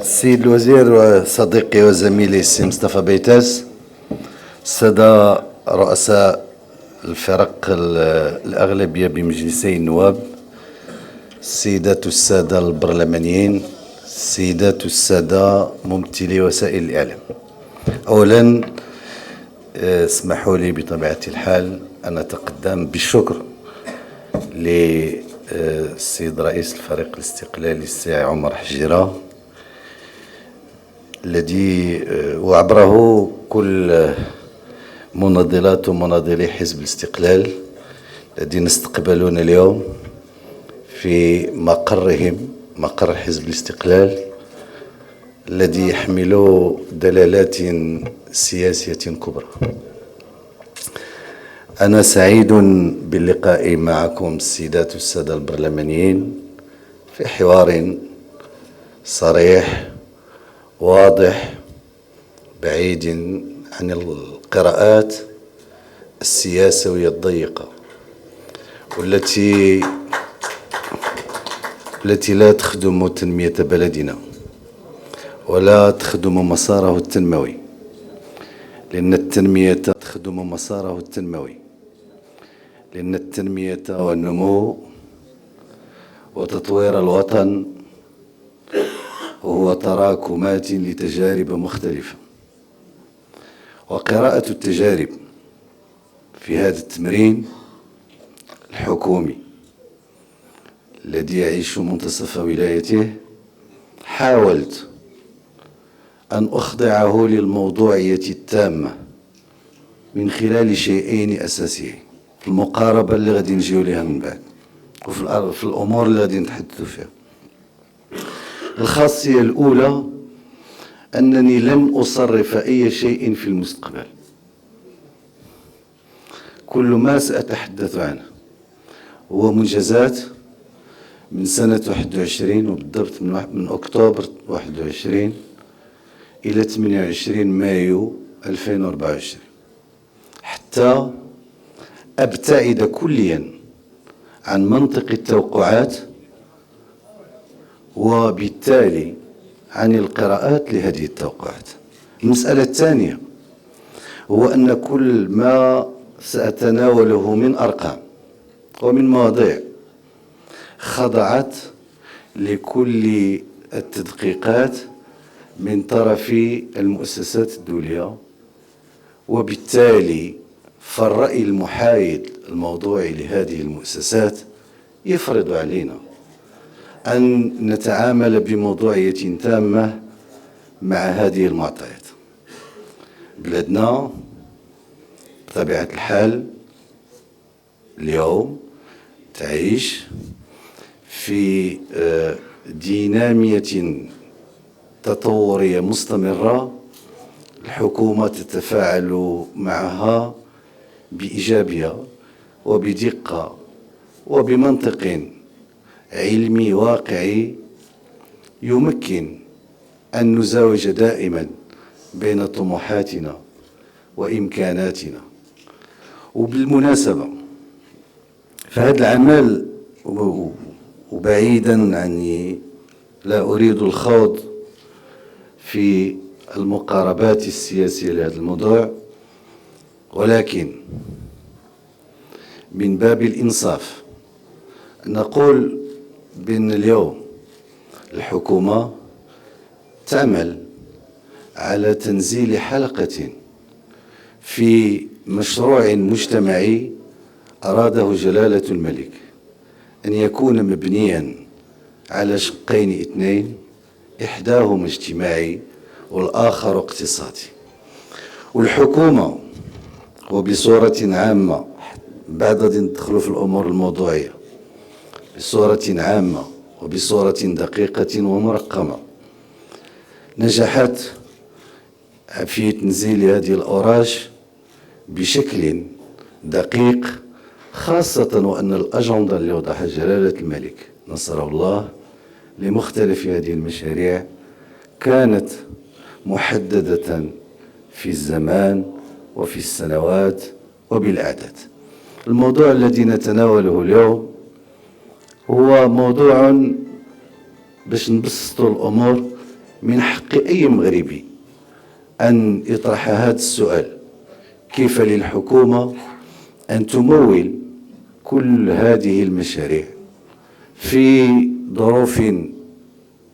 السيد الوزير وصديقي وزميلي السي مصطفى بيتاس، السادة رؤساء الفرق الأغلبية بمجلسي النواب، السيدات والسادة البرلمانيين، السيدات والسادة ممثلي وسائل الإعلام. أولا اسمحوا لي بطبيعة الحال أن أتقدم بالشكر للسيد رئيس الفريق الاستقلالي السي عمر حجيرة، الذي وعبره كل مناضلات ومناضلي حزب الاستقلال الذين استقبلونا اليوم في مقرهم، مقر حزب الاستقلال الذي يحمل دلالات سياسية كبرى. أنا سعيد باللقاء معكم السيدات والسادة البرلمانيين في حوار صريح واضح بعيد عن القراءات السياسية الضيقة والتي لا تخدم تنمية بلدنا ولا تخدم مساره التنموي، لأن التنمية تخدم مساره التنموي، لأن التنمية والنمو وتطوير الوطن وهو تراكمات لتجارب مختلفة، وقراءة التجارب في هذا التمرين الحكومي الذي يعيش منتصف ولايته حاولت أن أخضعه للموضوعية التامة من خلال شيئين أساسيين في المقاربة اللي غادي نجيو لها من بعد وفي الأمور اللي غادي نتحدثوا فيها. الخاصية الأولى أنني لن أصرف أي شيء في المستقبل، كل ما سأتحدث عنه هو منجزات من سنة 21 وبالضبط من أكتوبر 21 إلى 28 مايو 2024، حتى أبتعد كليا عن منطق التوقعات وبالتالي عن القراءات لهذه التوقعات. المسألة الثانية هو أن كل ما سأتناوله من أرقام ومن مواضيع خضعت لكل التدقيقات من طرف المؤسسات الدولية، وبالتالي فالرأي المحايد الموضوعي لهذه المؤسسات يفرض علينا أن نتعامل بموضوعية تامة مع هذه المعطيات. بلادنا بطبيعة الحال اليوم تعيش في دينامية تطورية مستمرة، الحكومة تتفاعل معها بإيجابية وبدقة وبمنطق علمي واقعي يمكن أن نزاوج دائما بين طموحاتنا وإمكاناتنا. وبالمناسبة فهذا العمل، وبعيدا عني لا أريد الخوض في المقاربات السياسية لهذا الموضوع، ولكن من باب الإنصاف نقول بأن اليوم الحكومة تعمل على تنزيل حلقة في مشروع مجتمعي أراده جلالة الملك أن يكون مبنيا على شقين اثنين، إحداهما اجتماعي والآخر اقتصادي. والحكومة وبصورة عامة بعد أن ندخلوا في الأمور الموضوعية بصورة عامة وبصورة دقيقة ومرقمة نجحت في تنزيل هذه الأوراش بشكل دقيق، خاصة وأن الأجندة اللي وضعها جلالة الملك نصره الله لمختلف هذه المشاريع كانت محددة في الزمان وفي السنوات وبالأعداد. الموضوع الذي نتناوله اليوم هو موضوع باش نبسطوا الأمور من حق أي مغربي أن يطرح هذا السؤال: كيف للحكومة أن تمول كل هذه المشاريع في ظروف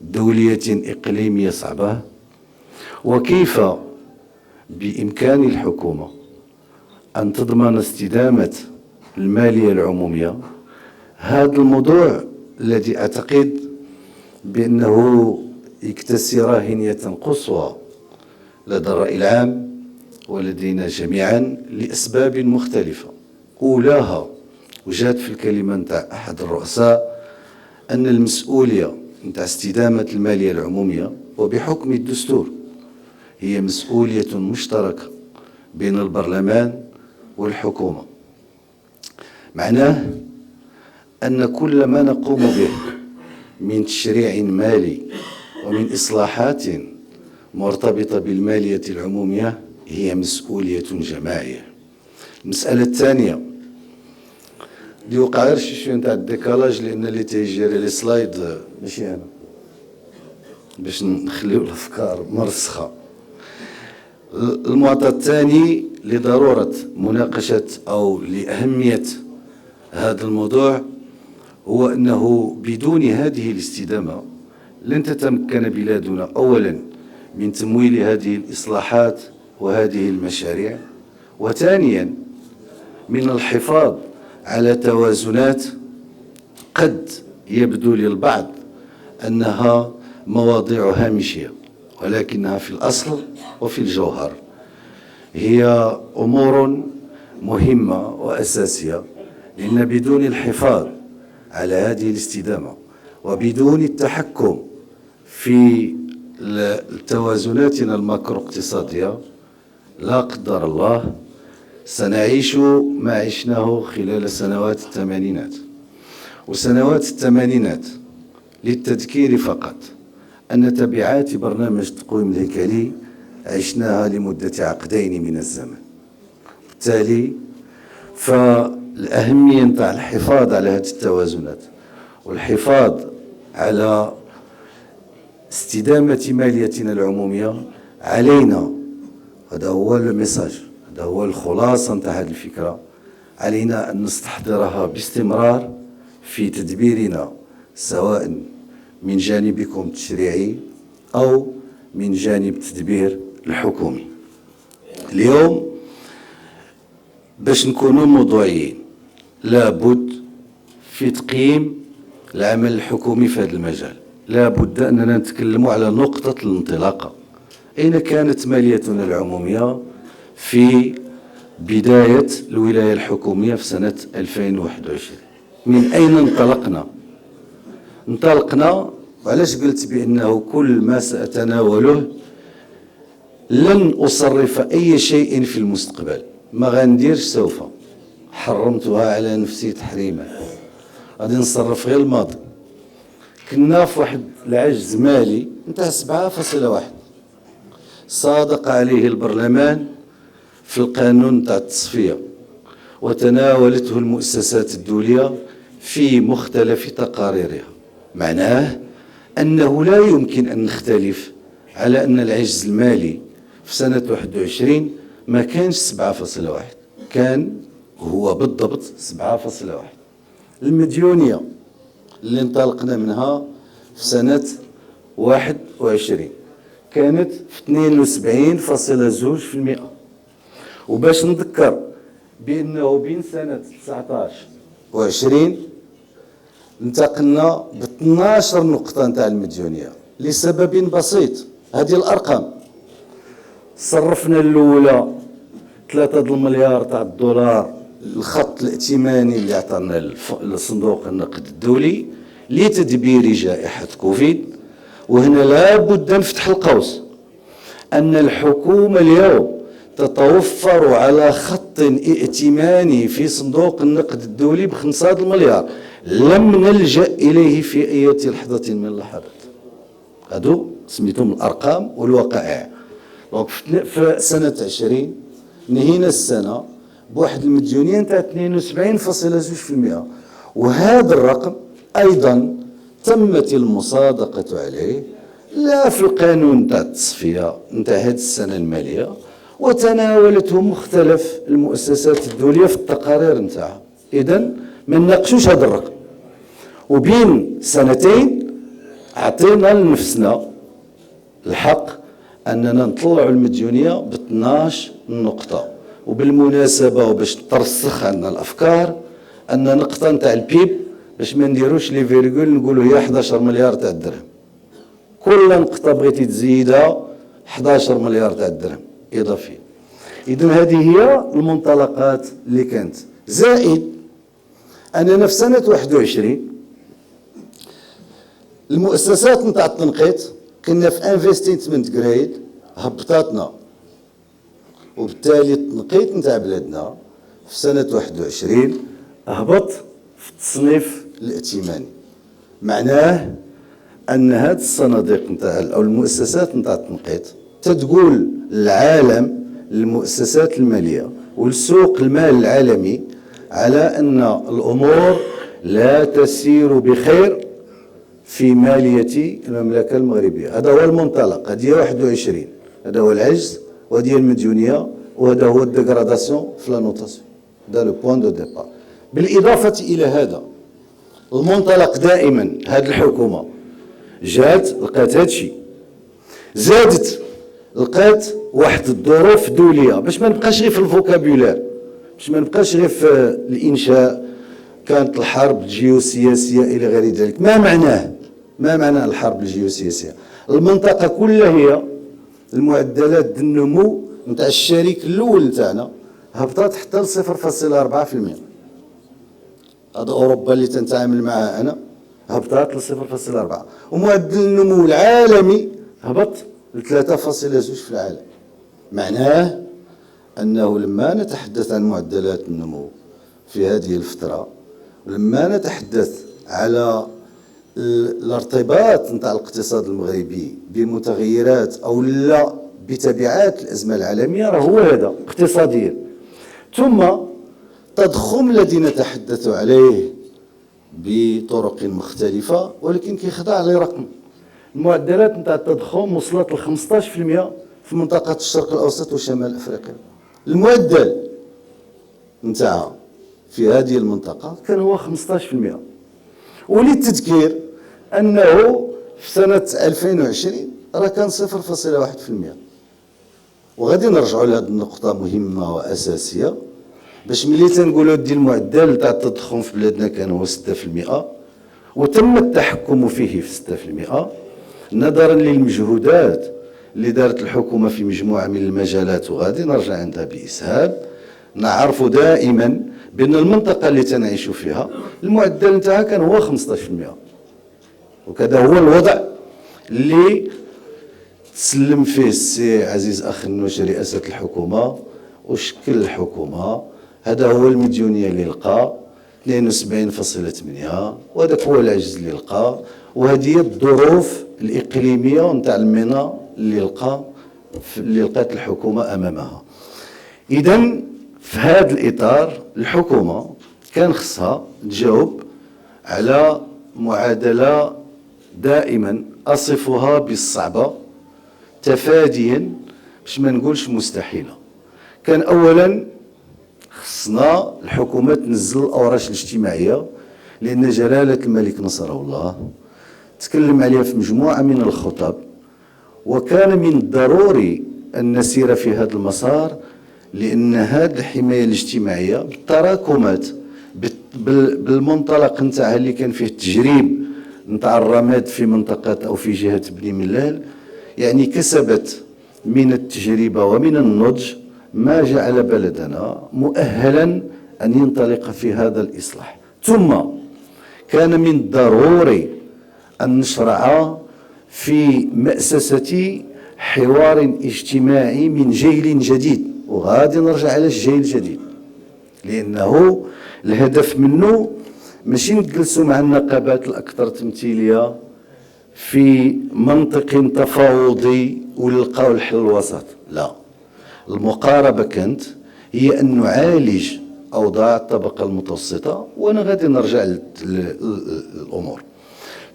دولية إقليمية صعبة؟ وكيف بإمكان الحكومة أن تضمن استدامة المالية العمومية؟ هذا الموضوع الذي أعتقد بأنه يكتسي راهنية قصوى لدى الرأي العام ولدينا جميعا لأسباب مختلفة. أولاها وجات في الكلمة نتاع أحد الرؤساء أن المسؤولية نتاع استدامة المالية العمومية وبحكم الدستور هي مسؤولية مشتركة بين البرلمان والحكومة. معناه أن كل ما نقوم به من تشريع مالي ومن إصلاحات مرتبطة بالمالية العمومية هي مسؤولية جماعية. المسألة الثانية اللي وقع غير شي نتاع الديكالاج، لأن اللي تيجيري لي سلايد ماشي أنا، باش نخليو الأفكار مرسخة. المعطى الثاني لضرورة مناقشة أو لأهمية هذا الموضوع هو أنه بدون هذه الاستدامة لن تتمكن بلادنا أولا من تمويل هذه الإصلاحات وهذه المشاريع، وثانيا من الحفاظ على توازنات قد يبدو للبعض أنها مواضيع هامشية، ولكنها في الأصل وفي الجوهر هي أمور مهمة وأساسية. لأن بدون الحفاظ على هذه الاستدامة وبدون التحكم في توازناتنا الماكرو اقتصادية لا قدر الله سنعيش ما عشناه خلال سنوات الثمانينات. وسنوات الثمانينات للتذكير فقط أن تبعات برنامج التقويم الهيكلي عشناها لمدة عقدين من الزمن. بالتالي فالأهمية نتاع الحفاظ على هذه التوازنات والحفاظ على استدامة ماليتنا العمومية علينا، هذا هو الميساج، هذا هو الخلاصة نتاع هذه الفكرة، علينا أن نستحضرها باستمرار في تدبيرنا سواء من جانبكم التشريعي أو من جانب التدبير الحكومي. اليوم باش نكونوا موضوعيين لابد في تقييم العمل الحكومي في هذا المجال، لابد أننا نتكلم على نقطة الانطلاقة. أين كانت ماليتنا العمومية في بداية الولاية الحكومية في سنة 2021؟ من أين انطلقنا؟ انطلقنا، وعلاش قلت بأنه كل ما سأتناوله لن أصرف أي شيء في المستقبل، ما غنديرش سوف، حرمتها على نفسي تحريما، غادي نصرف غير الماضي. كنا في واحد العجز مالي نتاع 7.1 صادق عليه البرلمان في القانون تاع التصفية وتناولته المؤسسات الدولية في مختلف تقاريرها. معناه أنه لا يمكن أن نختلف على أن العجز المالي في سنة 21 ما كانش 7.1، كان هو بالضبط 7.1. المديونية اللي انطلقنا منها في سنة 21 كانت في 72.2%. وباش نذكر بأنه بين سنة 19 و20 انتقلنا ب 12 نقطة نتاع المديونية لسبب بسيط. هذه الأرقام صرفنا الأولى 3 مليار تاع الدولار الخط الائتماني اللي عطانا لصندوق النقد الدولي لتدبير جائحة كوفيد. وهنا لا بد نفتح القوس أن الحكومة اليوم تتوفر على خط ائتماني في صندوق النقد الدولي ب5 مليار لم نلجأ إليه في أي لحظة من اللحظات. هادو سميتهم الأرقام والوقائع. في سنة 20 نهينا السنة بواحد المديونية نتاع 72.2%، وهذا الرقم أيضا تمت المصادقة عليه لا في القانون تاع التصفية نتاع هذه السنة المالية، وتناولته مختلف المؤسسات الدولية في التقارير نتاعها. إذن ما نناقشوش هذا الرقم، وبين سنتين عطينا لنفسنا الحق أننا نطلعوا المديونية ب 12 نقطة. وبالمناسبة وباش ترسخ عندنا الأفكار، أن نقطة نتاع البيب باش ما نديروش لي فيرغول نقولوا هي 11 مليار تاع الدرهم، كل نقطة بغيتي تزيدها 11 مليار تاع الدرهم إضافية. إذن هذه هي المنطلقات اللي كانت، زائد أننا في سنة 21 المؤسسات نتاع التنقيط كنا في انفستمنت جريد هبطاتنا، وبالتالي التنقيط نتاع بلادنا في سنة 21 هبط في التصنيف الائتماني. معناه أن هذه الصناديق نتاع أو المؤسسات نتاع التنقيط تتقول للعالم، للمؤسسات المالية ولسوق المال العالمي، على أن الأمور لا تسير بخير في مالية المملكة المغربية. هذا هو المنطلق، هذه 21، هذا هو العجز، وهذه المديونية، وهذا هو الديغراداسيون في لا نوتاسيون. هذا لو بوان دو ديبار. بالإضافة إلى هذا المنطلق، دائما هذه الحكومة جات لقات هذا الشيء، زادت لقات واحد الظروف دولية باش ما نبقاش غير في الفوكابولير، باش ما نبقاش غير في الإنشاء. كانت الحرب الجيوسياسية إلى غير ذلك. ما معنى الحرب الجيوسياسية؟ المنطقة كلها هي المعدلات النمو نتاع الشريك الأول نتاعنا هبطت حتى ل 0.4%. هذا أوروبا اللي تنتعامل معها أنا هبطت ل 0.4، ومعدل النمو العالمي هبط ل 3.2 في العالم. معناه أنه لما نتحدث عن معدلات النمو في هذه الفترة، ولما نتحدث على الارتباط نتاع الاقتصاد المغربي بمتغيرات أو لا بتبعات الأزمة العالمية، راه هو هذا اقتصاديا. ثم تضخم الذي نتحدث عليه بطرق مختلفة، ولكن كيخضع لرقم. المعدلات نتاع التضخم وصلت ل 15% في منطقة الشرق الأوسط وشمال أفريقيا. المعدل نتاعها في هذه المنطقة كان هو 15%. وللتذكير أنه في سنة 2020 راه كان 0.1%. وغادي نرجعوا لهذه النقطة مهمة وأساسية، باش ملي تنقولوا دي المعدل تاع التضخم في بلادنا كان هو 6%، وتم التحكم فيه في 6% نظرا للمجهودات اللي دارت الحكومة في مجموعة من المجالات، وغادي نرجع عندها بإسهاب. نعرف دائما بأن المنطقة اللي تنعيش فيها المعدل نتاعها كان هو 15%، وكذا هو الوضع اللي تسلم فيه السي عزيز أخ النوش رئاسة الحكومة وشكل الحكومة. هذا هو المديونية اللي لقى 72.8، وهذاك هو العجز اللي لقى، وهذه هي الظروف الإقليمية نتاع المينا اللي لقات الحكومة أمامها. إذن في هذا الإطار الحكومة كان خصها تجاوب على معادلة دائما أصفها بالصعبة تفاديا باش ما نقولش مستحيلة. كان أولا خصنا الحكومة تنزل الأوراش الاجتماعية، لأن جلالة الملك نصره الله تكلم عليها في مجموعة من الخطب، وكان من الضروري أن نسير في هذا المسار، لأن هذه الحماية الاجتماعية بالتراكمات بالمنطلق نتاعها اللي كان فيه التجريب نتاع الرماد في منطقة أو في جهة بني ملال، يعني كسبت من التجربة ومن النضج ما جعل بلدنا مؤهلا أن ينطلق في هذا الإصلاح. ثم كان من الضروري أن نشرع في مأسسة حوار اجتماعي من جيل جديد، وغادي نرجع على الجيل الجديد، لأنه الهدف منه ماشي نجلسوا مع النقابات الأكثر تمثيلية في منطق تفاوضي ونلقاو الحل الوسط، لا. المقاربة كانت هي أن نعالج أوضاع الطبقة المتوسطة، وأنا غادي نرجع للأمور.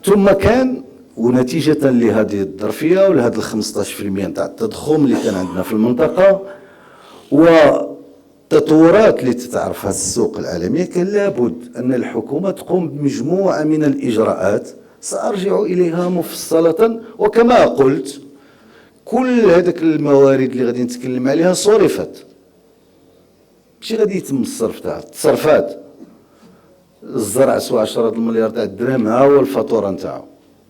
ثم كان ونتيجة لهذه الظرفية ولهذا ال 15% نتاع التضخم اللي كان عندنا في المنطقة والتطورات اللي تتعرفها السوق العالمية، كان لابد أن الحكومة تقوم بمجموعة من الإجراءات سأرجع إليها مفصلة. وكما قلت كل هذيك الموارد اللي غادي نتكلم عليها صرفت، ماشي غادي يتم الصرف تاعها، تصرفات. الزرع سوا 10 المليار تاع الدرهم، ها هو الفاتوره نتاعو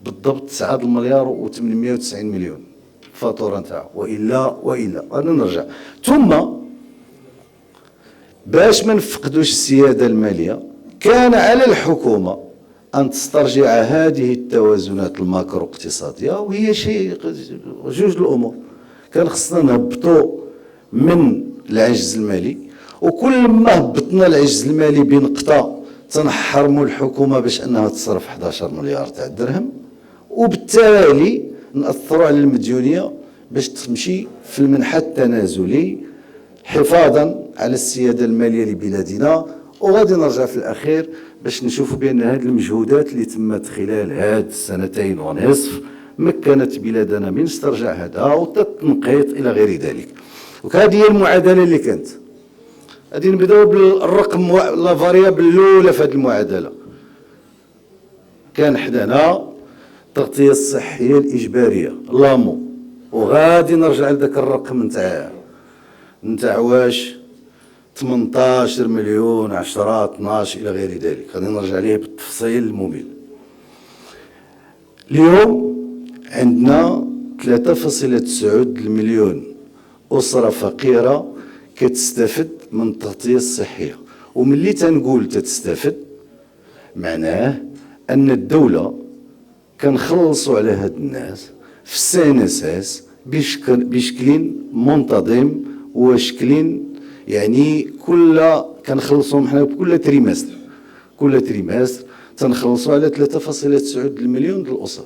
بالضبط 9 المليار و890 مليون الفاتوره نتاعو. والا غادي نرجع. ثم باش ما نفقدوش السياده الماليه كان على الحكومه ان تسترجع هذه التوازنات الماكرو اقتصاديه، وهي شيء جوج الامور. كان خصنا نهبطوا من العجز المالي، وكل ما هبطنا العجز المالي بنقطه تنحرموا الحكومه باش انها تصرف 11 مليار تاع الدرهم، وبالتالي ناثروا على المديونيه باش تمشي في المنحى التنازلي حفاظا على السياده الماليه لبلادنا. وغادي نرجع في الاخير باش نشوفوا بان هذه المجهودات اللي تمت خلال هاد السنتين ونصف مكنت بلادنا من استرجاع هذا والتنقيط الى غير ذلك. وهذه هي المعادله اللي كانت. غادي نبداو بالرقم لا فاريابل الاولى في هذه المعادله. كان حدانا التغطيه الصحيه الاجباريه لامو، وغادي نرجع لذاك الرقم نتاع واش 18 مليون 10 12 الى غير ذلك، غادي نرجع ليه بالتفصيل الممل. اليوم عندنا 3.9 المليون اسره فقيره كتستافد من التغطيه الصحيه. وملي تنقول تستافد معناه ان الدوله كنخلصوا على هاد الناس في السنساس بشكل منتظم وشكل يعني كنخلصوهم حنا كل تريمستر تنخلصوا على 3.9 المليون ديال الاسر.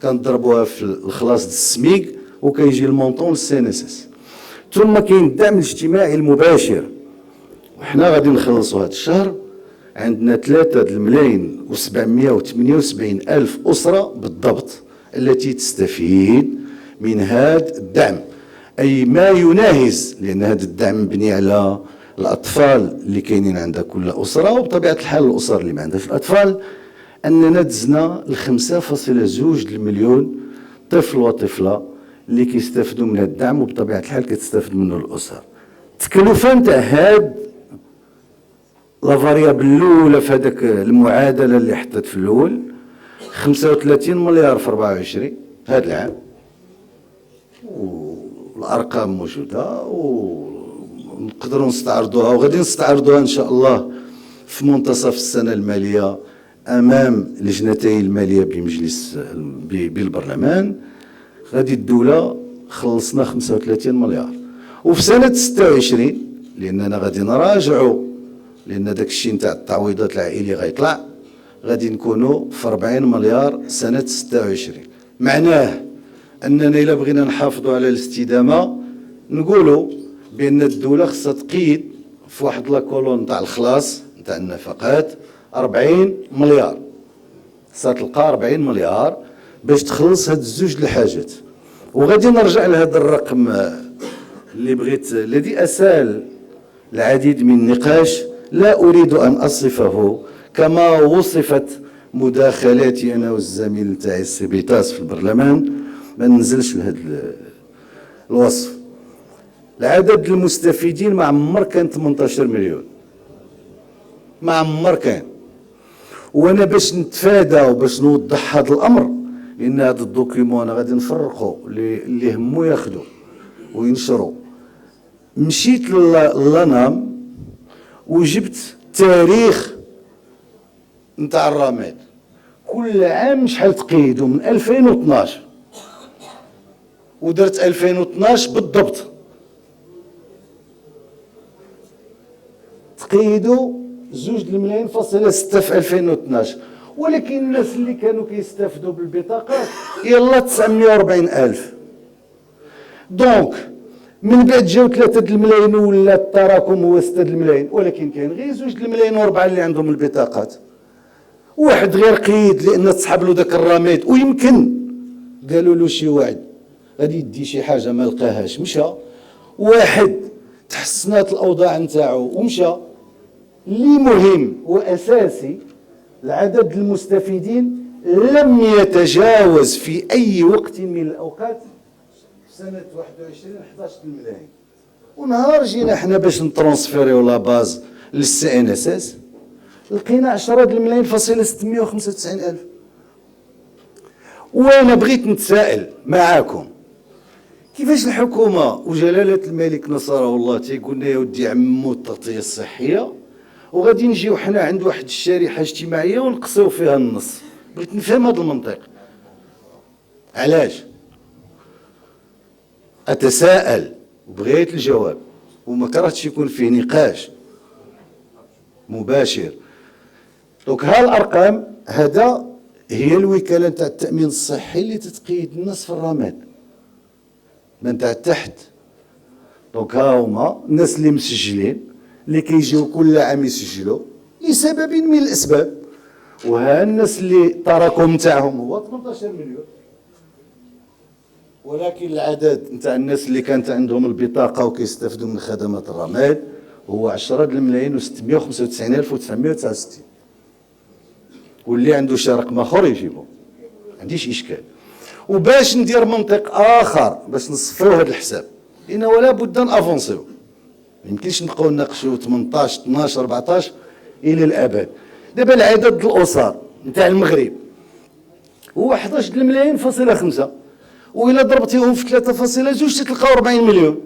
كنضربوها في الخلاص السميك وكيجي المونطون للسنساس. ثم كاين الدعم الاجتماعي المباشر، وحنا غادي نخلصوا هذا الشهر عندنا 3,778,000 أسرة بالضبط التي تستفيد من هذا الدعم، أي ما يناهز، لأن هذا الدعم مبني على الأطفال اللي كاينين عند كل أسرة، وبطبيعة الحال الأسر اللي ما عندهاش الأطفال أننا دزنا ل 5.2 المليون طفل وطفلة اللي كيستافدوا من هذا الدعم، وبطبيعة الحال كتستافد منه الأسر. التكلفة نتاع هاد لا فاريابل الاولى في هذاك المعادله اللي حطيت في الاول 35 مليار في 24 هذا العام، والارقام موجوده ونقدروا نستعرضوها، وغادي نستعرضوها ان شاء الله في منتصف السنه الماليه امام لجنتي الماليه بمجلس بالبرلمان. غادي الدوله خلصنا 35 مليار. وفي سنه 26 لاننا غادي نراجعوا، لان داك الشيء نتاع التعويضات العائليه غيطلع، غادي نكونوا في 40 مليار سنه 26. معناه اننا الا بغينا نحافظوا على الاستدامه نقولوا بان الدوله خصها تقيد في واحد لاكولون تاع الخلاص نتاع النفقات 40 مليار، ستلقى 40 مليار باش تخلص هاد الزوج الحاجات. وغادي نرجع لهذا الرقم اللي بغيت، الذي اسال العديد من النقاش، لا أريد أن أصفه كما وصفت مداخلاتي أنا والزميل تاعي السبيطاس في البرلمان، ما ننزلش لهذا الوصف. العدد المستفيدين ما عمر كان 18 مليون، ما عمر كان. وأنا باش نتفادى وباش نوضح هذا الأمر، لأن هذا الدوكيمون أنا غادي نفرقه اللي همو ياخذوا وينشروا، مشيت للانام وجبت تاريخ نتاع الرماد كل عام شحال تقيدوا من 2012 ودرت 2012 بالضبط، تقيدوا 2,6 في 2012. ولكن الناس اللي كانوا كيستافدوا بالبطاقات يلا 940,000. دونك من بعد جاو 3 الملايين ولا التراكم هو 6 الملايين، ولكن كاين غير 2 الملايين و4 اللي عندهم البطاقات. واحد غير قيد لان تسحب له ذاك الرميد، ويمكن قالوا له شي وعد غادي يدي شي حاجه ما لقاهاش، مشى. واحد تحسنات الاوضاع نتاعو ومشى. اللي مهم واساسي العدد المستفيدين لم يتجاوز في اي وقت من الاوقات في سنه 21 11 ملايين. ونهار جينا حنا باش نترونسفيريو لا باز للسي ان اس اس لقينا 10 الملايين فاصله 695 الف. وانا بغيت نتسائل معاكم، كيفاش الحكومه وجلاله الملك نصره الله تيقول لنا يا ودي عمو التغطيه الصحيه، وغادي نجيو حنا عند واحد الشريحه اجتماعيه ونقصيو فيها النص؟ بغيت نفهم هذا المنطق. علاش؟ اتساءل وبغيت الجواب، وما كرهتش يكون فيه نقاش مباشر. دونك ها الارقام، هذا هي الوكاله نتاع التامين الصحي اللي تتقيد الناس في الرماد من تاع تحت. دونك ها هما الناس اللي مسجلين اللي كيجيو كل عام يسجلوا لسبب من الاسباب، وها الناس اللي التراكم نتاعهم هو 18 مليون، ولكن العدد نتاع الناس اللي كانت عندهم البطاقه وكيستافدوا من خدمات الرماد هو 10 الملايين و695 الف و969. واللي عنده شي رقم اخر يجيبو، ما عنديش اشكال. وباش ندير منطق اخر باش نصفيو هذا الحساب، لان ولا بد نافونسيو، ما يمكنش نبقاو نناقشوا 18 12 14 الى الابد. دابا العدد الاسر نتاع المغرب هو 11 الملايين فاصله 5، وإلا ضربتيهم في 3.2 تلقاو 40 مليون.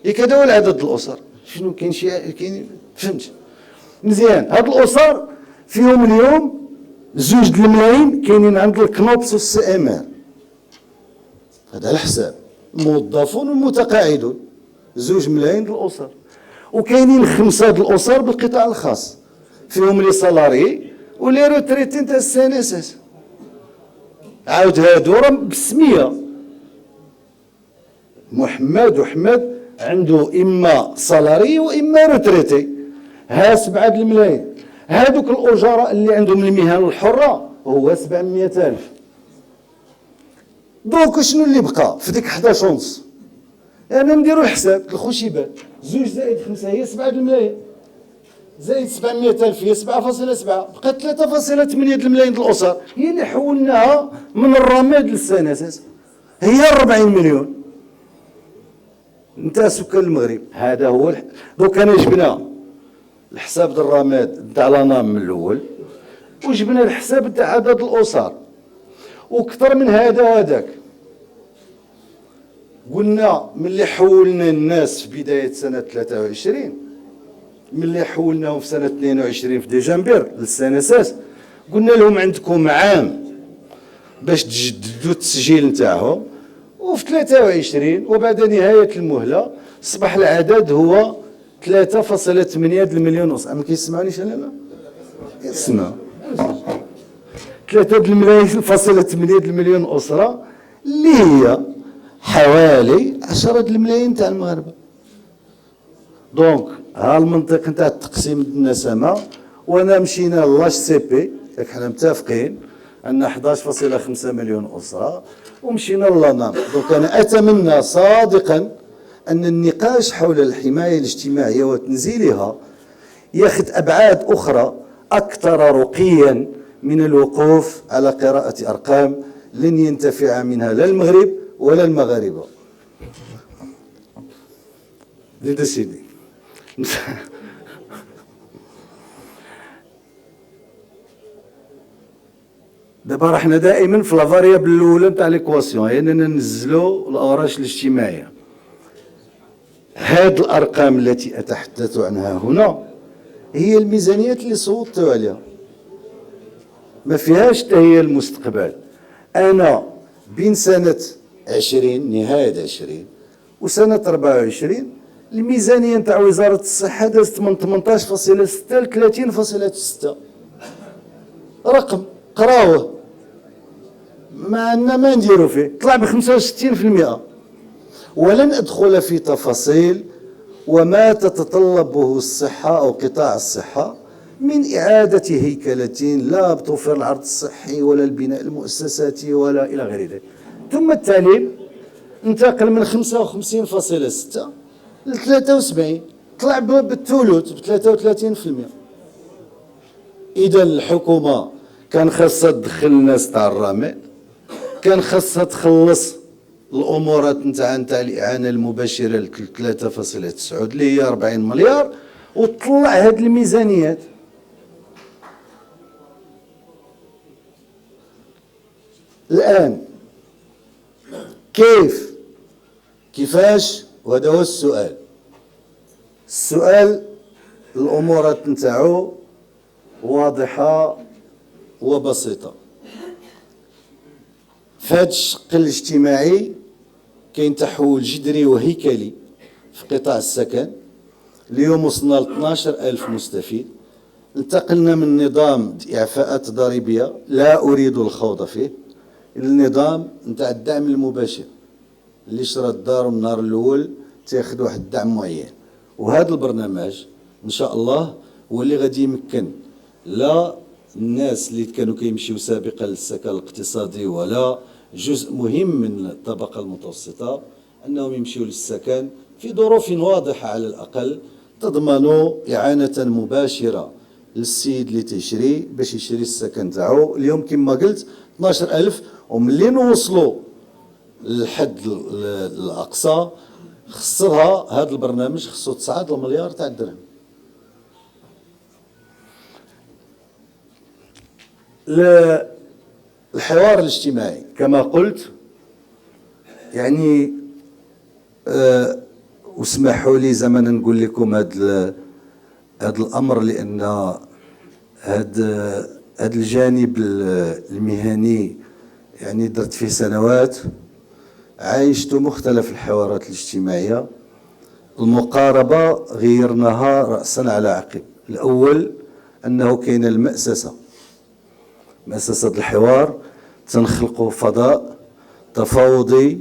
ياك هذا هو العدد الاسر. شنو كاين شي كاين فهمت مزيان؟ هاد الاسر فيهم اليوم 2 الملايين كاينين عند الكنوبس والسي ام ار، هذا الحساب الموظفون والمتقاعدون 2 ملايين الاسر. وكاينين 5 الاسر بالقطاع الخاص فيهم لي سالاري ولي روتريتين تاع السي ان اس اس. عاود هادو راه بالسميه محمد وحمد عنده اما سالاري واما روتريتي، ها 7 الملايين. هادوك الاجراء اللي عندهم المهن الحره هو 700 الف. دونك شنو اللي بقى في ديك 11 ونص؟ انا نديرو الحساب الخشيبات 2 زائد 5 هي 7 الملايين، زائد 700 الف هي 7.7، بقات 3.8 الملايين الاسر هي اللي حولناها من الرماد للسناسس، هي 40 مليون نتاع سكان المغرب. هذا هو دوك انا جبنا الحساب ديال الرماد نتاع لانام من الاول، وجبنا الحساب نتاع عدد الاسر، وكثر من هذاك. قلنا ملي حولنا الناس في بدايه سنه 23، ملي حولناهم في سنه 22 في ديجمبر للسنساس، قلنا لهم عندكم عام باش تجددوا التسجيل نتاعهم، وفي 23 وبعد نهايه المهله اصبح العدد هو 3.8 المليون ونص. ما كيسمعونيش انا؟ لا كيسمعوا. 3 الملايين فاصلة 8 المليون اسره اللي هي حوالي 10 الملايين تاع المغاربه. دونك ها المنطق نتاع التقسيم النسمه، وانا مشينا لاش سي بي، ياك حنا متفقين ان 11.5 مليون اسره، ومشينا للانام. دونك انا اتمنى صادقا ان النقاش حول الحمايه الاجتماعيه وتنزيلها ياخذ ابعاد اخرى اكثر رقيا من الوقوف على قراءه ارقام لن ينتفع منها لا المغرب ولا المغاربه. دي سيدي دابا راه حنا دائما في لا فاريابل الاولى نتاع ليكواسيون، هي اننا ننزلوا الاوراش الاجتماعيه. هاد الارقام التي اتحدث عنها هنا هي الميزانيات اللي صوتوا عليها، ما فيهاش حتى هي المستقبل. انا بين سنه 20 نهايه 20 وسنه 24 الميزانيه نتاع وزاره الصحه دازت من 18.6 ل 30.6. رقم قراوه ما عندنا ما نديرو فيه، طلع ب 65%. ولن ادخل في تفاصيل وما تتطلبه الصحه او قطاع الصحه من إعادة هيكلة، لا بتوفير العرض الصحي ولا البناء المؤسساتي ولا إلى غير ذلك. ثم التعليم انتقل من 55.6 ل 73، طلع بالثلث ب 33%. إذا الحكومة كان خاصها تدخل الناس تاع الرماد، كان خاصها تخلص الأمورات نتاع الإعانة المباشرة ل 3.9 اللي هي 40 مليار، وتطلع هاد الميزانيات. الآن كيفاش؟ وهذا هو السؤال. الأمورات نتاعو واضحة وبسيطة. في هذا الشق الاجتماعي كاين تحول جذري وهيكلي في قطاع السكن. اليوم وصلنا ل 12,000 مستفيد. انتقلنا من نظام إعفاءات ضريبية لا أريد الخوض فيه إلى النظام نتاع الدعم المباشر، اللي شرى الدار من النهار الأول تاخذ واحد الدعم معين. وهذا البرنامج إن شاء الله هو اللي غادي يمكن لا الناس اللي كانوا كيمشيو سابقا للسكن الاقتصادي ولا جزء مهم من الطبقة المتوسطة أنهم يمشيو للسكن في ظروف واضحة على الأقل تضمن إعانة مباشرة للسيد اللي تيشري باش يشري السكن تاعو. اليوم كما قلت 12,000، وملي نوصلوا للحد الأقصى خسرها هذا البرنامج، خصو 9 مليار تاع الدرهم. الحوار الاجتماعي كما قلت، يعني واسمحوا لي زمان نقول لكم هذا الامر، لان هذا الجانب المهني يعني درت فيه سنوات، عايشت مختلف الحوارات الاجتماعيه. المقاربه غيرناها راسا على عقب. الاول انه كاين مؤسسة الحوار، تنخلقوا فضاء تفاوضي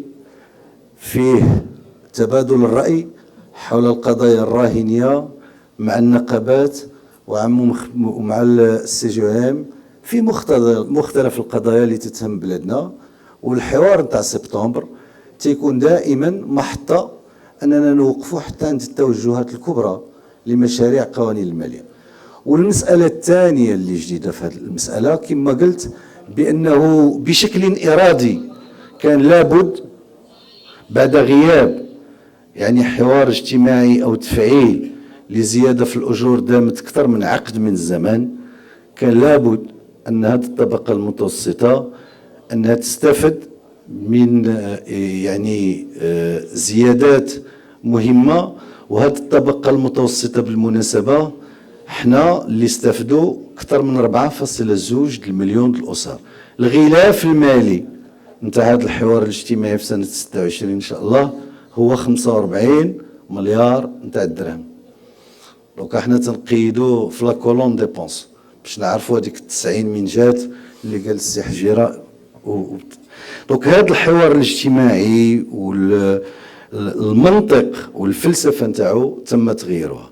فيه تبادل الرأي حول القضايا الراهنية مع النقابات ومع السي جي ام في مختلف القضايا اللي تتهم بلادنا. والحوار نتاع سبتمبر تيكون دائما محطة أننا نوقفوا حتى عند التوجهات الكبرى لمشاريع قوانين المالية. والمسألة الثانية اللي جديدة في هذه المسألة كما قلت، بأنه بشكل إرادي كان لابد بعد غياب يعني حوار اجتماعي أو تفعيل لزيادة في الأجور دامت أكثر من عقد من الزمان، كان لابد أن هذه الطبقة المتوسطة أنها تستفد من يعني زيادات مهمة. وهذه الطبقة المتوسطة بالمناسبة حنا اللي استفدوا أكثر من 4.2 مليون الأسر. الغلاف المالي نتاع هذا الحوار الاجتماعي في سنة 26 إن شاء الله هو 45 مليار نتاع الدرهم. دونك احنا تنقيدو في لا كولون ديبونس باش نعرفوا هذيك 90 من جات اللي قال السي حجيره. دونك هذا الحوار الاجتماعي والمنطق والفلسفه نتاعو تم تغييرها.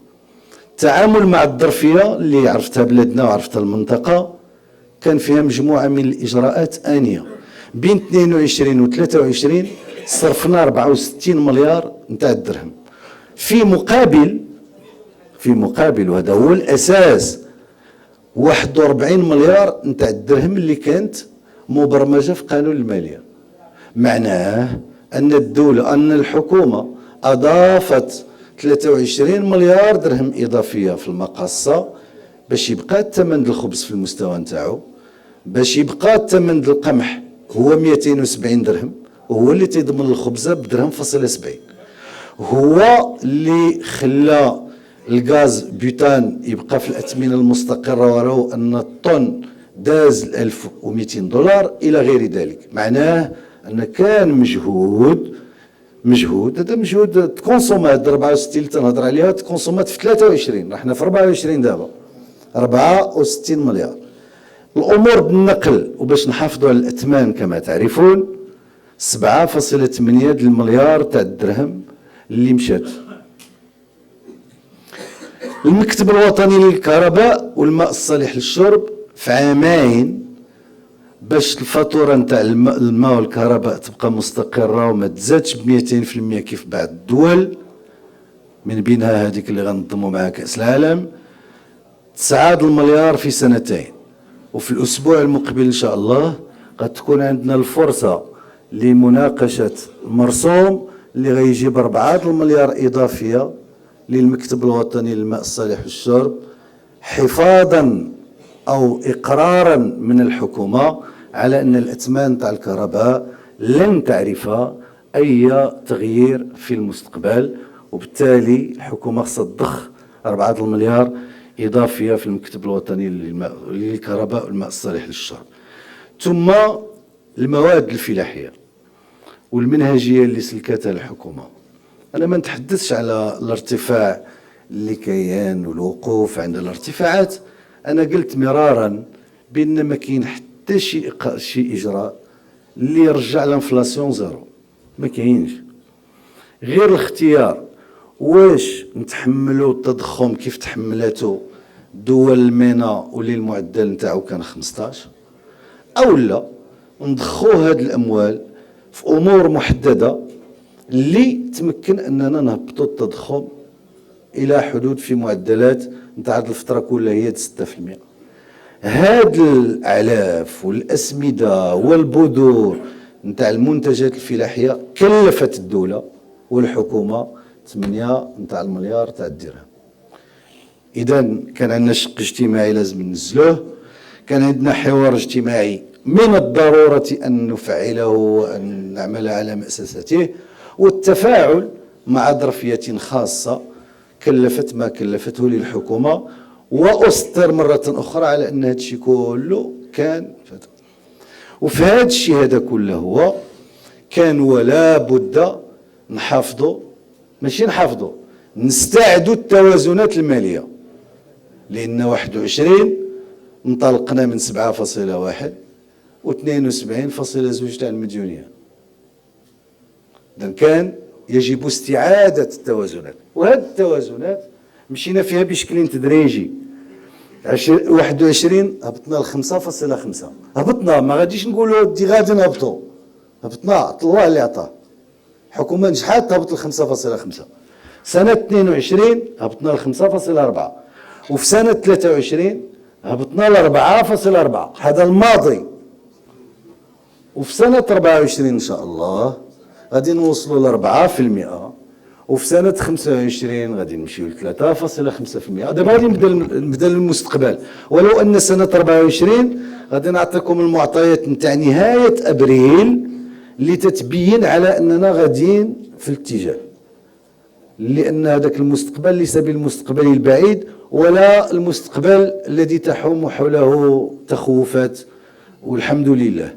التعامل مع الظرفيه اللي عرفتها بلادنا وعرفتها المنطقه كان فيها مجموعه من الاجراءات انيه. بين 22 و 23 صرفنا 64 مليار نتاع الدرهم في مقابل وهذا هو الاساس 41 مليار نتاع الدرهم اللي كانت مبرمجه في قانون الماليه. معناه ان الحكومه اضافت 23 مليار درهم اضافيه في المقاصه باش يبقى الثمن الخبز في المستوى نتاعو، باش يبقى الثمن القمح هو 270 درهم، وهو اللي تيضمن الخبزه بدرهم فاصله 70. هو اللي خلى الغاز بيوتان يبقى في الاثمنه المستقره، ولو ان الطن داز 1200 دولار الى غير ذلك. معناه ان كان مجهود هذا مجهود تكونسومات 64 اللي تنهضر عليها تكونسومات في 23، احنا في 24 دابا 64 مليار. الامور بالنقل وباش نحافظوا على الاثمان كما تعرفون 7.8 المليار تاع الدرهم اللي مشات. المكتب الوطني للكهرباء والماء الصالح للشرب في عامين باش الفاتوره نتاع الماء والكهرباء تبقى مستقره وما تزادش ب 200% كيف بعض الدول من بينها هذيك اللي غنضموا معها كاس العالم، 9 المليار في سنتين. وفي الاسبوع المقبل ان شاء الله قد تكون عندنا الفرصه لمناقشه مرسوم اللي غيجيب 4 المليار اضافيه للمكتب الوطني للماء الصالح للشرب، حفاظا او اقرارا من الحكومه على ان الاثمان تاع الكهرباء لن تعرف اي تغيير في المستقبل، وبالتالي الحكومه خصها تضخ 4 المليار اضافيه في المكتب الوطني للكهرباء والماء الصالح للشرب. ثم المواد الفلاحيه والمنهجيه اللي سلكتها الحكومه. انا ما نتحدثش على الارتفاع اللي كيان والوقوف عند الارتفاعات، انا قلت مرارا بان ما كاين حتى شي اجراء اللي يرجع الانفلاسيون زيرو، ما كاينش غير الاختيار. واش نتحملوا التضخم كيف تحملته دول المينا واللي المعدل نتاعو كان 15، او لا نضخوا هذه الاموال في امور محدده اللي تمكن اننا نهبطوا التضخم الى حدود في معدلات نتاع هذه الفتره كلها هي 6%. هاد الاعلاف والاسمده والبذور نتاع المنتجات الفلاحيه كلفت الدوله والحكومه 8 نتاع المليار تاع الدرهم. اذا كان عندنا شق اجتماعي لازم ننزلوه، كان عندنا حوار اجتماعي من الضروره ان نفعله وان نعمل على مؤسساته، والتفاعل مع ظرفيه خاصه كلفت ما كلفته للحكومه، وأسطر مرة أخرى على أن هذا الشيء كله كان وفي هذا الشيء هذا كله هو كان ولا بد نحافظوا، ماشي نحافظوا، نستعدوا التوازنات المالية، لأن 21 انطلقنا من 7.1 و72.2 تاع المديونية. إذن كان يجب استعادة التوازنات، وهذه التوازنات مشينا فيها بشكل تدريجي. 21 هبطنا ل 5.5، هبطنا، ما غاديش نقولوا دي غادي نهبطوا، هبطنا الله اللي عطاه، الحكومه نجحت تهبط ل 5.5. سنه 22 هبطنا ل 5.4، وفي سنه 23 هبطنا ل 4.4، هذا الماضي. وفي سنه 24 ان شاء الله غادي نوصلوا ل 4%، وفي سنة 25 غادي نمشيو ل 3.5%. دابا غادي نبدا المستقبل، ولو أن سنة 24 غادي نعطيكم المعطيات نتاع نهاية أبريل اللي تتبين على أننا غاديين في الاتجاه، لأن هذاك المستقبل ليس بالمستقبل البعيد ولا المستقبل الذي تحوم حوله تخوفات، والحمد لله.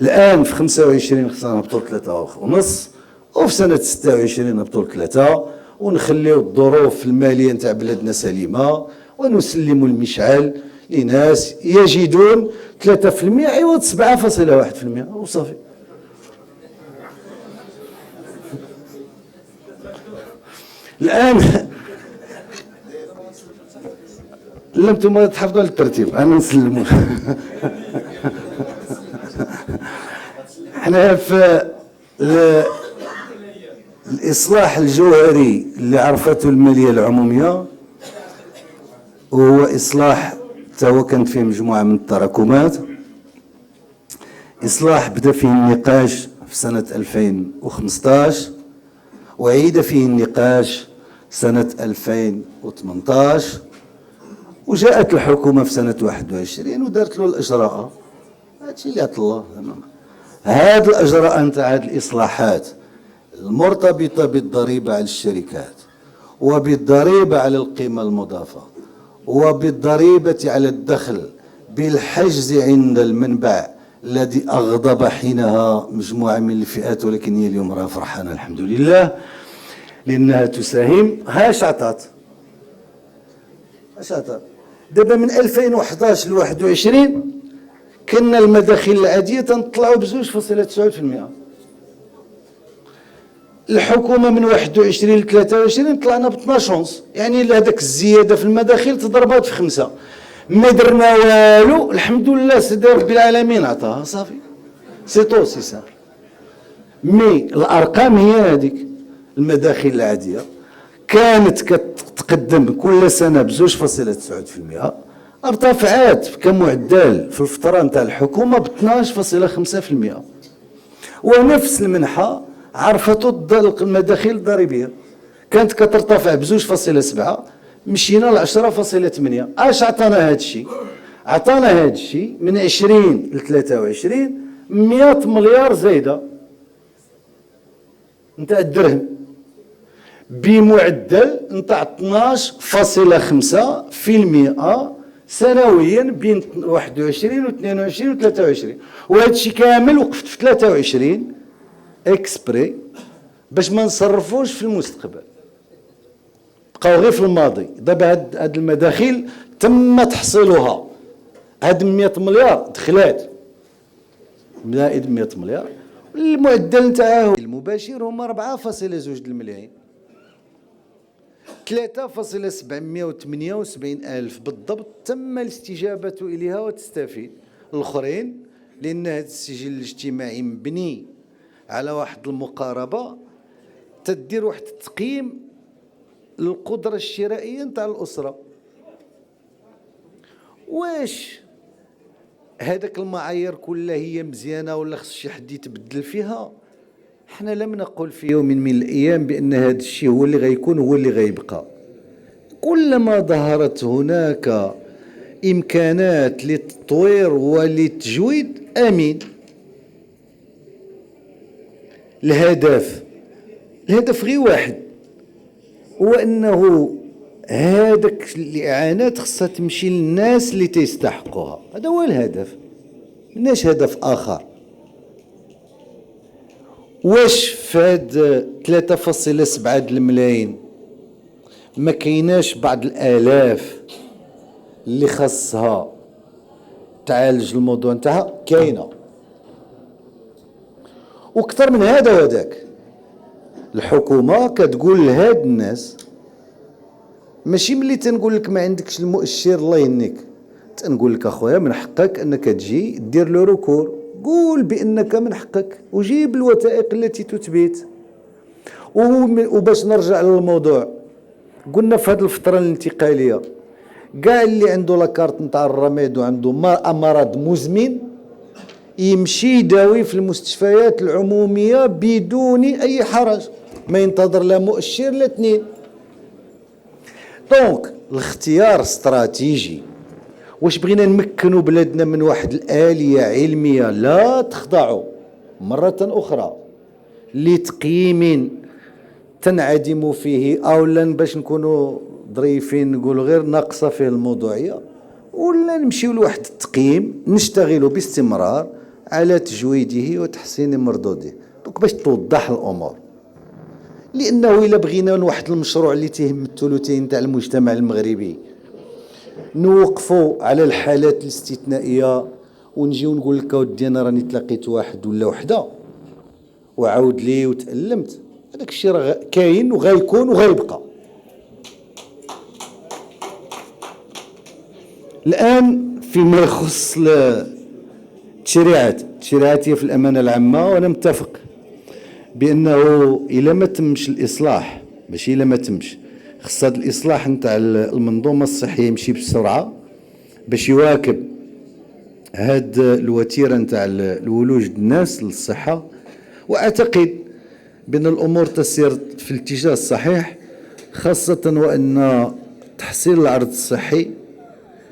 الآن في 25 خصنا نهبطوا 3.5، وفي سنة 26 نهبطوا ل3، ونخليو الظروف المالية نتاع بلادنا سليمة، ونسلموا المشعل لناس يجدون 3% عوض 7.1% وصافي. الآن لا انتم تحافظوا على الترتيب، أنا نسلموا. احنا في الإصلاح الجوهري اللي عرفته المالية العمومية وهو إصلاح هو كانت فيه مجموعة من التراكمات. إصلاح بدأ فيه النقاش في سنة 2015 وعيد فيه النقاش سنة 2018، وجاءت الحكومة في سنة 21 ودارت له الإجراء. هادشي اللي عطا الله. هاد الإجراء نتاع هاد الإصلاحات المرتبطة بالضريبة على الشركات وبالضريبة على القيمة المضافة وبالضريبة على الدخل بالحجز عند المنبع الذي أغضب حينها مجموعة من الفئات، ولكن هي اليوم راه فرحانة الحمد لله لأنها تساهم. هاش عطات دابا من 2011 ل 21 كنا المداخيل العادية تنطلعوا ب2.9%. الحكومه من 21 ل 23 طلعنا ب 12 ونص، يعني هذاك الزياده في المداخيل تضربات في 5. ما درنا والو، الحمد لله سيدي ربي العالمين عطاها صافي، سي تو سي سار. مي الارقام هي هذيك. المداخيل العاديه كانت كتقدم كل سنه ب 2.9%، ارتفعت كمعدل في الفتره نتاع الحكومه ب 12.5%. ونفس المنحه عرفته المداخيل الضريبيه كانت كترتفع ب 2.7، مشينا ل 10.8. اش عطانا هذا الشيء؟ عطانا هذا الشيء من 20 ل 23 100 مليار زايده نتاع الدرهم، بمعدل نتاع 12.5% سنويا بين 21 و 22 و 23. وهذا الشيء كامل وقفت في 23 اكسبري باش ما نصرفوش في المستقبل، بقاو غير في الماضي. دابا هاد المداخيل تم تحصيلها، هاد 100 مليار دخلات زائد 100 مليار. المعدل نتاعها المباشر هما 4.2 الملايين، 3.778 ألف بالضبط تم الاستجابة إليها وتستفيد. الآخرين لأن هذا السجل الاجتماعي مبني على واحد المقاربة تدير واحد التقييم للقدرة الشرائية نتاع الأسرة. واش هذاك المعايير كلها هي مزيانة ولا خص شي حد يتبدل فيها؟ حنا لم نقل في يوم من الأيام بأن هذا الشيء هو اللي غيكون هو اللي غيبقى. كلما ظهرت هناك إمكانات للتطوير وللتجويد آمين. الهدف غير واحد، هو أنه هذاك الإعانات خصها تمشي للناس اللي تيستحقوها، هذا هو الهدف، ماناش هدف آخر. واش في هاد 3.7 الملايين ما كايناش بعض الآلاف اللي خاصها تعالج الموضوع نتاعها؟ كاينه، وكثر من هذا وذاك. الحكومه كتقول لهاد الناس، ماشي ملي تنقول لك ما عندكش المؤشر الله يهنيك، تنقول لك اخويا من حقك انك تجي دير له ركور، قول بانك من حقك وجيب الوثائق التي تثبت. وباش نرجع للموضوع، قلنا في هذه الفتره الانتقاليه كاع اللي عنده لاكارت نتاع الرميد وعنده مرض مزمن يمشي يداوي في المستشفيات العموميه بدون اي حرج، ما ينتظر لا مؤشر لا اثنين. دونك الاختيار استراتيجي. واش بغينا نمكنوا بلادنا من واحد الآلية علمية لا تخضع مرة أخرى لتقييم تنعدم فيه، أولا باش نكونوا ظريفين نقولوا غير ناقصة فيه الموضوعية، ولا نمشيو لواحد التقييم نشتغلوا باستمرار على تجويده وتحسين مردوده. دونك باش توضح الأمور، لأنه إلا بغينا واحد المشروع اللي تهم الثلثين تاع المجتمع المغربي نوقفوا على الحالات الاستثنائيه ونجيو نقول لك اودي انا راني تلاقيت واحد ولا وحده وعاود لي وتألمت، هذاك الشيء راه كاين وغيكون وغيبقى. الان فيما يخص التشريعات هي في الامانه العامه، وانا متفق بانه الا ما تمش الاصلاح، ماشي الا ما تمش، خص هذا الاصلاح نتاع المنظومه الصحيه يمشي بسرعه باش يواكب هاد الوتيره نتاع الولوج الناس للصحه. واعتقد بان الامور تسير في الاتجاه الصحيح، خاصه وان تحصيل العرض الصحي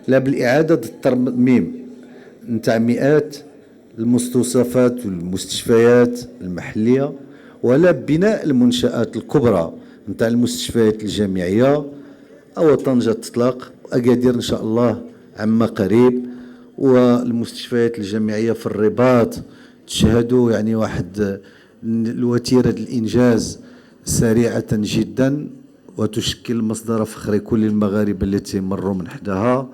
لا بالاعاده الترميم نتاع مئات المستوصفات والمستشفيات المحليه، ولا بناء المنشآت الكبرى نتاع المستشفيات الجامعيه. او طنجه تطلق، واكادير ان شاء الله عما قريب، والمستشفيات الجامعيه في الرباط تشهدوا يعني واحد الوتيره الانجاز سريعه جدا، وتشكل مصدر فخر كل المغاربه التي مروا من حدها.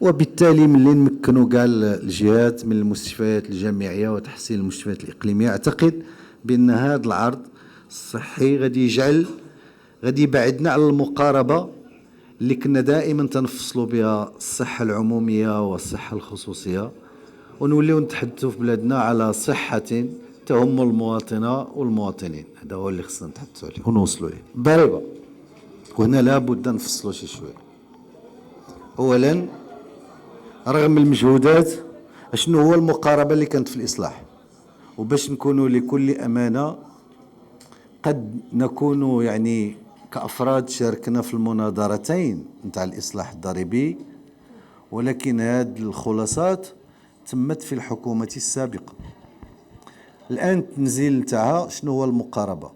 وبالتالي ملي نمكنوا كاع الجهات من المستشفيات الجامعيه وتحسين المستشفيات الاقليميه، اعتقد بان هذا العرض الصحي غادي يبعدنا على المقاربة اللي كنا دائما تنفصلوا بها الصحة العمومية والصحة الخصوصية، ونوليو نتحدثوا في بلادنا على صحة تهم المواطنة والمواطنين. هذا هو اللي خصنا نتحدثوا عليه ونوصلوا ليه الضريبة. وهنا لابد نفصلوا شي شوية. أولا، رغم المجهودات، شنو هو المقاربة اللي كانت في الإصلاح؟ وباش نكونوا لكل أمانة، قد نكون يعني كأفراد شاركنا في المناظرتين نتاع الإصلاح الضريبي، ولكن هذه الخلاصات تمت في الحكومة السابقة. الآن التنزيل نتاعها شنو هو المقاربة؟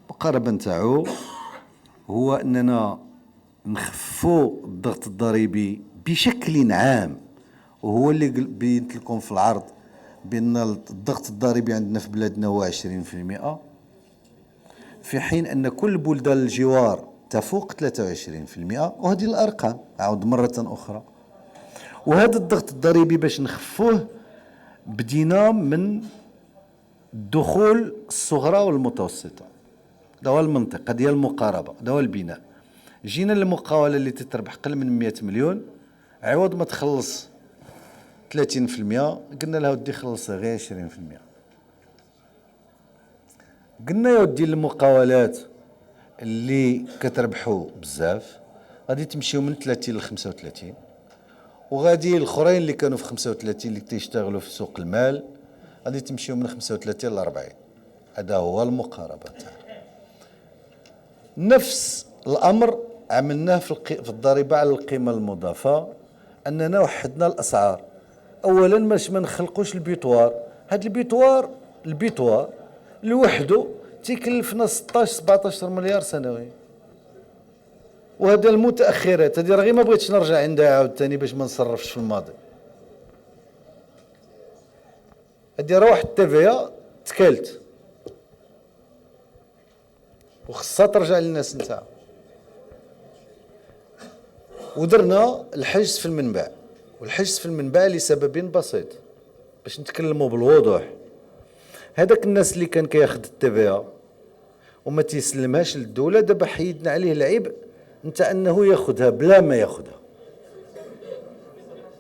المقاربة نتاعو هو أننا نخفوا الضغط الضريبي بشكل عام، وهو اللي بينت لكم في العرض بأن الضغط الضريبي عندنا في بلادنا هو 20%، في حين أن كل بلدان الجوار تفوق 23%، وهذه الأرقام أعود مرة أخرى. وهذا الضغط الضريبي باش نخفوه بدينا من الدخول الصغرى والمتوسطة، ده هو المنطق، هذه المقاربة، ده هو البناء. جينا للمقاولة اللي تتربح قل من 100 مليون، عوض ما تخلص 30% قلنا لها ودي خلصها غير 20%. قلنا يا ودي المقاولات اللي كتربحوا بزاف غادي تمشيو من 30 ل 35، وغادي الاخرين اللي كانوا في 35 اللي تيشتغلوا في سوق المال غادي تمشيو من 35 ل 40. هذا هو المقاربة تاعنا. نفس الامر عملناه في الضريبة على القيمة المضافة، اننا وحدنا الاسعار. اولا باش ما نخلقوش البيطوار. هذا البيطوار لوحده تيكلفنا 16 17 مليار سنويا. وهذا المتاخرات هذه راه غير ما بغيتش نرجع عندها عاوتاني باش ما نصرفش في الماضي. هذه راه واحد التيفيا تكلت وخصها ترجع للناس نتاعها. ودرنا الحجز في المنبع، والحجز في المنبع لسبب بسيط باش نتكلموا بالوضوح. هذاك الناس اللي كان كياخذ التيفيا وما تيسلمهاش للدوله، دابا حيدنا عليه العيب نتاع انه ياخذها بلا ما ياخذها.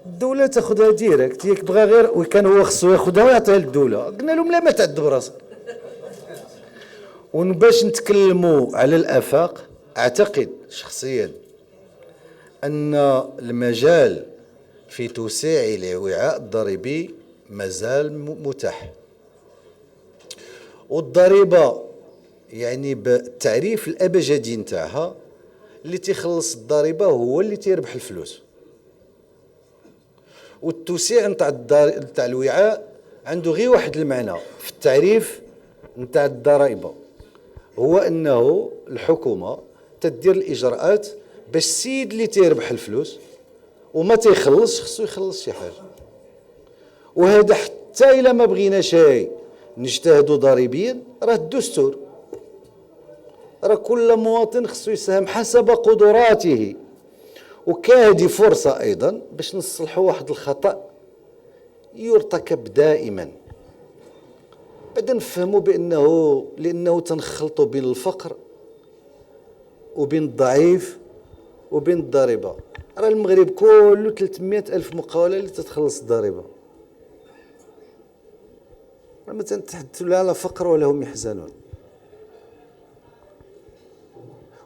الدوله تاخذها ديريكت، ياك بغى غير وكان هو خصو ياخذها ويعطيها للدوله. قلنا لهم لا، ما تعذب راسك. وباش نتكلموا على الافاق، اعتقد شخصيا ان المجال في توسيع الوعاء الضريبي مازال متاح. والضريبه يعني بالتعريف الابجدي نتاعها، اللي تيخلص الضريبه هو اللي تيربح الفلوس. والتوسيع نتاع الوعاء عنده غير واحد المعنى في التعريف نتاع الضرائب، هو انه الحكومه تدير الاجراءات باش السيد اللي تيربح الفلوس وما تيخلصش خصو يخلص شي حاجه. وهذا حتى الا ما بغينا شيء نجتهدوا ضريبيا، راه الدستور راه كل مواطن خصو يساهم حسب قدراته. وكهذه فرصه ايضا باش نصلحوا واحد الخطا يرتكب دائما. بعد نفهموا لانه تنخلطوا بين الفقر وبين الضعيف وبين الضريبه. راه المغرب كله 300 ألف مقاولة اللي تتخلص الضريبه، ما تنتحدثوا لا على فقر ولا هم يحزنون.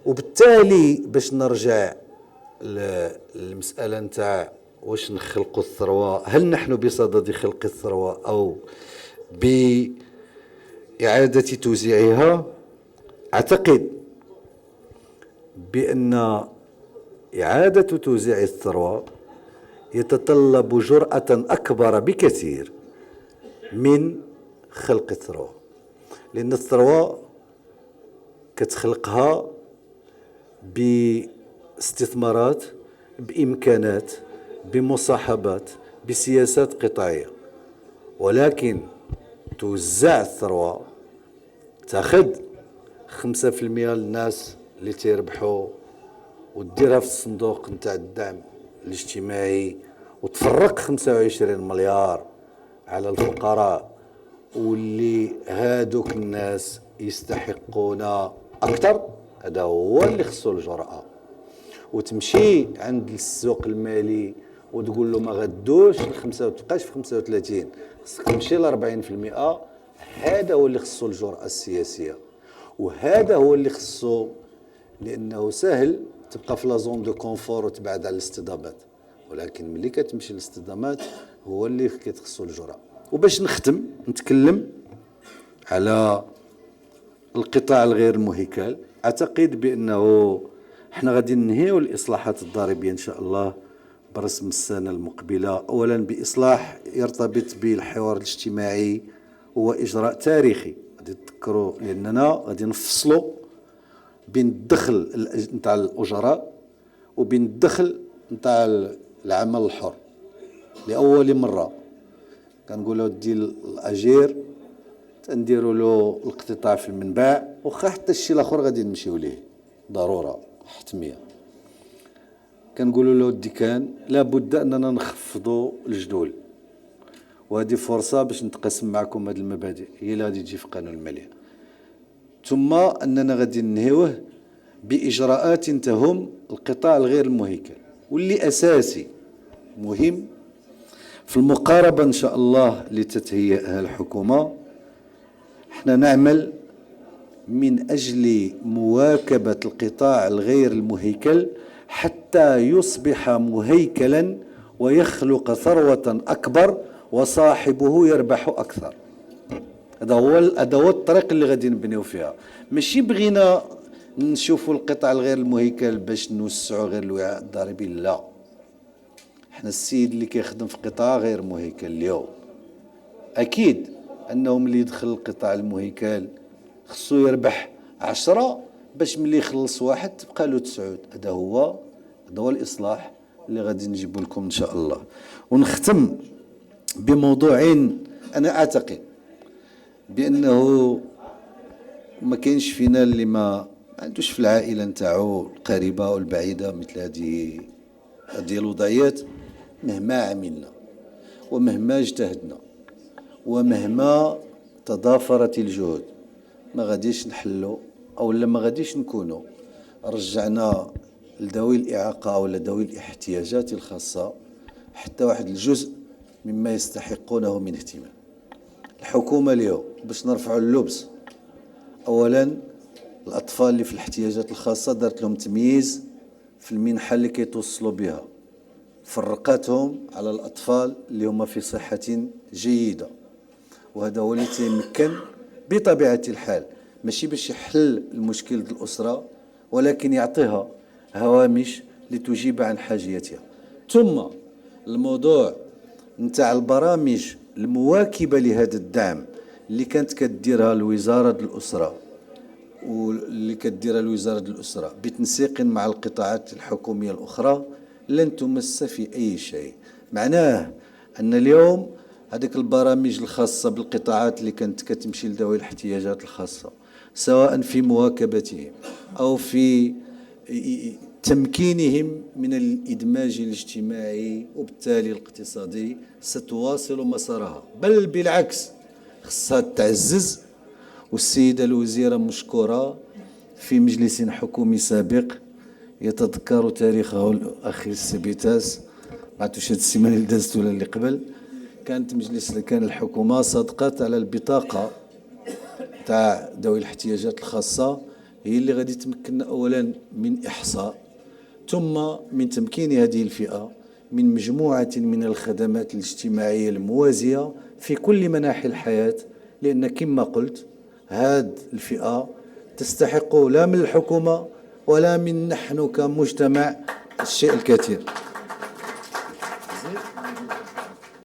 وبالتالي باش نرجع للمسألة نتاع واش نخلقوا الثروة، هل نحن بصدد خلق الثروة أو بإعادة توزيعها؟ أعتقد بأن إعادة توزيع الثروة يتطلب جرأة أكبر بكثير من خلق الثروة، لأن الثروة كتخلقها باستثمارات، بإمكانات، بمصاحبات، بسياسات قطاعية. ولكن توزع الثروة، تاخذ 5% للناس اللي تيربحوا وديرها في الصندوق نتاع الدعم الاجتماعي، وتفرق 25 مليار على الفقراء، واللي هادوك الناس يستحقون أكثر، هذا هو اللي خصو الجرأة. وتمشي عند السوق المالي وتقول له ما غدوش الخمسة وتبقاش في 35، خصك تمشي ل 40%. هذا هو اللي خصو الجرأة السياسية، وهذا هو اللي خصو، لأنه سهل تبقى في لازون دو كونفور وتبعد على الاصطدامات، ولكن ملي كتمشي للاصطدامات هو اللي كتخصو الجرأة. وباش نختم نتكلم على القطاع الغير المهيكل، أعتقد بأنه احنا غادي ننهيو الإصلاحات الضريبية إن شاء الله برسم السنة المقبلة، أولا بإصلاح يرتبط بالحوار الاجتماعي، هو إجراء تاريخي غادي تذكروا، لأننا غادي نفصلوا بين الدخل نتاع الأجراء وبين الدخل نتاع العمل الحر. لأول مرة كنقولوا دي الأجير تنديروا له الاقتطاع في المنبع، وخا حتى الشيء الآخر غادي نمشيو ليه ضرورة حتمية. كنقولوا له الديكان لابد أننا نخفضوا الجدول، وهذه فرصة باش نتقاسم معكم هذه المبادئ هي اللي غادي تجي في قانون المالية. ثم أننا غادي ننهيوه بإجراءات تهم القطاع الغير المهيكل، واللي أساسي مهم في المقاربة إن شاء الله لتتهيئها الحكومة. احنا نعمل من أجل مواكبة القطاع الغير المهيكل حتى يصبح مهيكلا ويخلق ثروة أكبر وصاحبه يربح أكثر. هذا هو الطريق اللي غادي نبنيو فيها. ماشي بغينا نشوفوا القطاع الغير المهيكل باش نوسعوا غير الوعاء الضريبي، لا. احنا السيد اللي كيخدم في قطاع غير مهيكل اليوم أكيد أنه ملي يدخل القطاع المهيكل خصو يربح 10 باش ملي يخلص واحد تبقى له 9. هذا هو الإصلاح اللي غادي نجيبه لكم إن شاء الله. ونختم بموضوعين أنا أعتقد بأنه ما كاينش فينا اللي ما عندوش في العائلة نتاعو القريبة والبعيدة مثل هذه الوضعيات. مهما عملنا ومهما اجتهدنا ومهما تضافرت الجهود ما غاديش نحلو، أو ما غاديش نكونوا رجعنا لذوي الإعاقة أو لذوي الاحتياجات الخاصة حتى واحد الجزء مما يستحقونه من اهتمام. الحكومة اليوم باش نرفعوا اللبس، أولا الأطفال اللي في الاحتياجات الخاصة دارت لهم تمييز في المنحة اللي كيتوصلوا بها، فرقاتهم على الأطفال اللي هم في صحة جيدة، وهذا هو اللي تيمكن بطبيعة الحال ماشي باش يحل المشكل الأسرة، ولكن يعطيها هوامش لتجيب عن حاجيتها. ثم الموضوع نتاع البرامج المواكبة لهذا الدعم اللي كانت كديرها الوزارة الأسرة واللي كديرها الوزارة الأسرة بتنسيق مع القطاعات الحكومية الأخرى لن تمس في أي شيء. معناه أن اليوم هذيك البرامج الخاصة بالقطاعات اللي كانت كتمشي لذوي الاحتياجات الخاصة سواء في مواكبتهم أو في تمكينهم من الإدماج الاجتماعي وبالتالي الاقتصادي ستواصل مسارها، بل بالعكس خصها تعزز. والسيدة الوزيرة مشكورة في مجلس حكومي سابق يتذكر تاريخه الأخي السبيتاس، ما عرفتش هاد السيمانة اللي دازت ولا اللي قبل، كان الحكومة صدقت على البطاقة تاع ذوي الاحتياجات الخاصة، هي اللي غادي تمكننا أولا من إحصاء، ثم من تمكين هذه الفئة من مجموعة من الخدمات الاجتماعية الموازية في كل مناحي الحياة، لأن كما قلت هذه الفئة تستحق لا من الحكومة ولا من نحن كمجتمع الشيء الكثير.